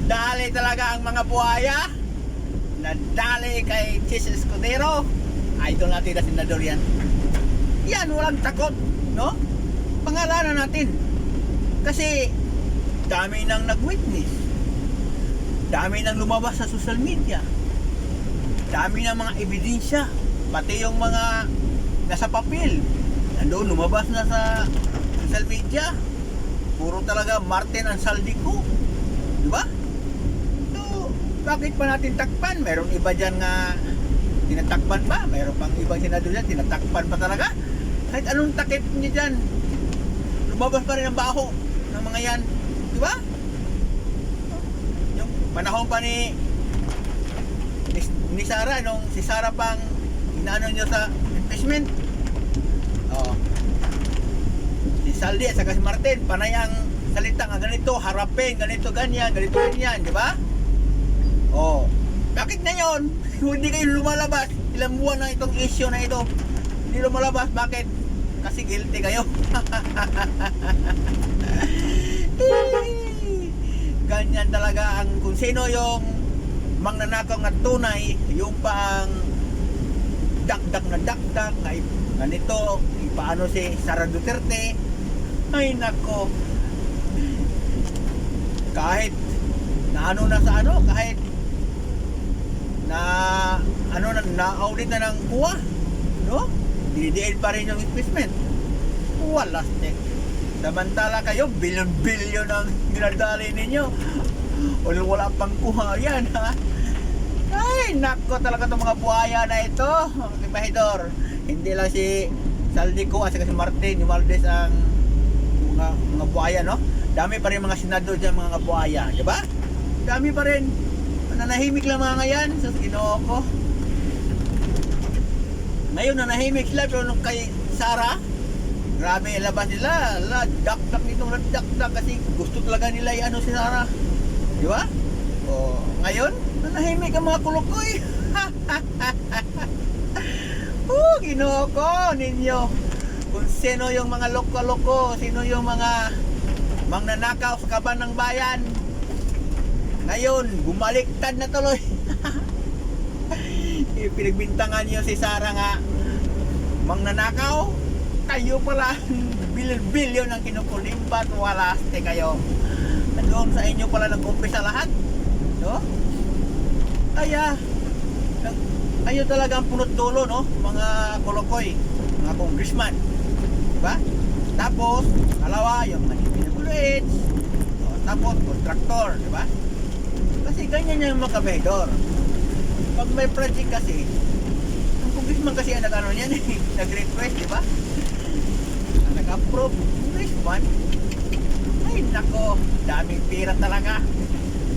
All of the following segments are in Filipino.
Nadali talaga ang mga buhaya. Nadali kay Chis Escudero. Idol natin na senador yan. Yan, walang takot, no? Pangalanan natin. Kasi dami nang nag-witness. Dami nang lumabas sa social media. Dami ng mga ebidensya. Pati yung mga nasa papel. Nandoon, lumabas na sa social media. Puro talaga Martin ang Saldico. Diba? So, bakit pa natin takpan? Meron iba dyan nga tinatakpan pa. Meron pang ibang senador dyan, tinatakpan pa talaga. Kahit anong takip niya dyan, lumabas pa rin ang baho ng mga yan. Diba? Yung panahon pa ni Sara, nung si Sara pang inaano nyo sa impeachment. Si Saldi at saka si Martin, panay ang salita nga ganito, harapin, ganito, ganyan, di ba? Bakit ngayon hindi kayo lumalabas? Ilang buwan na itong issue na ito, hindi lumalabas. Bakit? Kasi guilty kayo. Ganyan talaga ang kung sino yung magnanakaw nga tunay, yung pang dakdak na dakdak ay ganito, paano si Sara Duterte. Ay nako, kahit na ano na sa ano, kahit na ano na audit na ng kuha, no? Didiin pa rin yung impeachment. Wala stek. Samantala kayo, bilyon-bilyon ang ginadali ninyo. Wala pang kuha yan, ha? Ay, nako talaga itong mga buhaya na ito, mga kapahidor. Hindi lang si Saldico at si Martin, yung Valdez ang mga buhaya, no? Dami pa rin mga senador dyan, mga buhaya, di ba? Dami pa rin. Nanahimik lang mga yan sa Ginoo ko. Ngayon nanahimik sila, pero nung kay Sara, grabe labas nila. Dakdak nitong dakdak kasi gusto talaga nila i-ano si Sara. Di ba? Ngayon, nanahimik ang mga kulukoy. Ginoo ko ninyo. Kung sino yung mga loko-loko, sino yung mga mangnanakaw sa kaban ng bayan. Ngayon, bumaliktad na tuloy. Pinagbintangan niyo si Sara nga mangnanakaw. Kayo pala bilyon ang kinukulimbat. Walaste kayo. Doon sa inyo pala nag-umpisa lahat, no? Kayo talaga ang punot dulo, no? Mga kolokoy, mga congressman, diba? Tapos dalawa yung mga DPWH, tapos contractor, diba? Kasi ganyan yung mga kabedor. Pag may project kasi, ang congressman kasi ang nag-ano niyan, nag-request, diba? Nag-approve, congressman. Ay nako, daming pira talaga.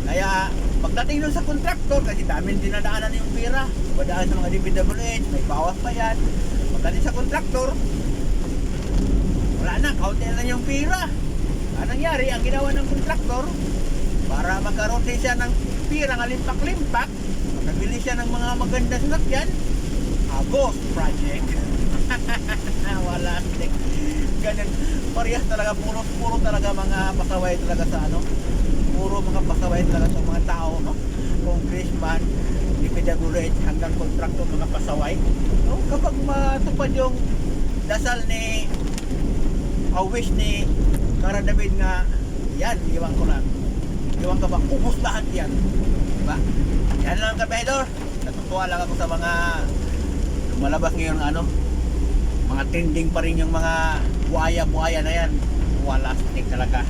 Kaya pagdating nun sa contractor, kasi daming dinadaanan yung pira, badaan sa mga DPWH, may bawas pa yan. Pagdating sa contractor, wala na, kaunti na lang yung pira. Anong nangyari, ang ginawa ng contractor, para magkaroon din siya ng pira nga limpak-limpak, makabili siya ng mga magandang sasakyan, Ghost Project. Wala, ganun. Parehas talaga, puro talaga mga pasaway talaga sa ano, puro mga pasaway talaga sa mga tao, no? Congressman, DPWH, hanggang kontraktor, mga pasaway, no? Kapag matupad yung dasal ni wish ni Cara David nga, yan, iwan ko lang, iwan ka ba, ubos lahat yan, diba? Yan lang kabedor. Natutuwa lang ako sa mga lumalabas ngayon ano, mga trending pa rin yung mga buhaya na yan. Wala stick talaga.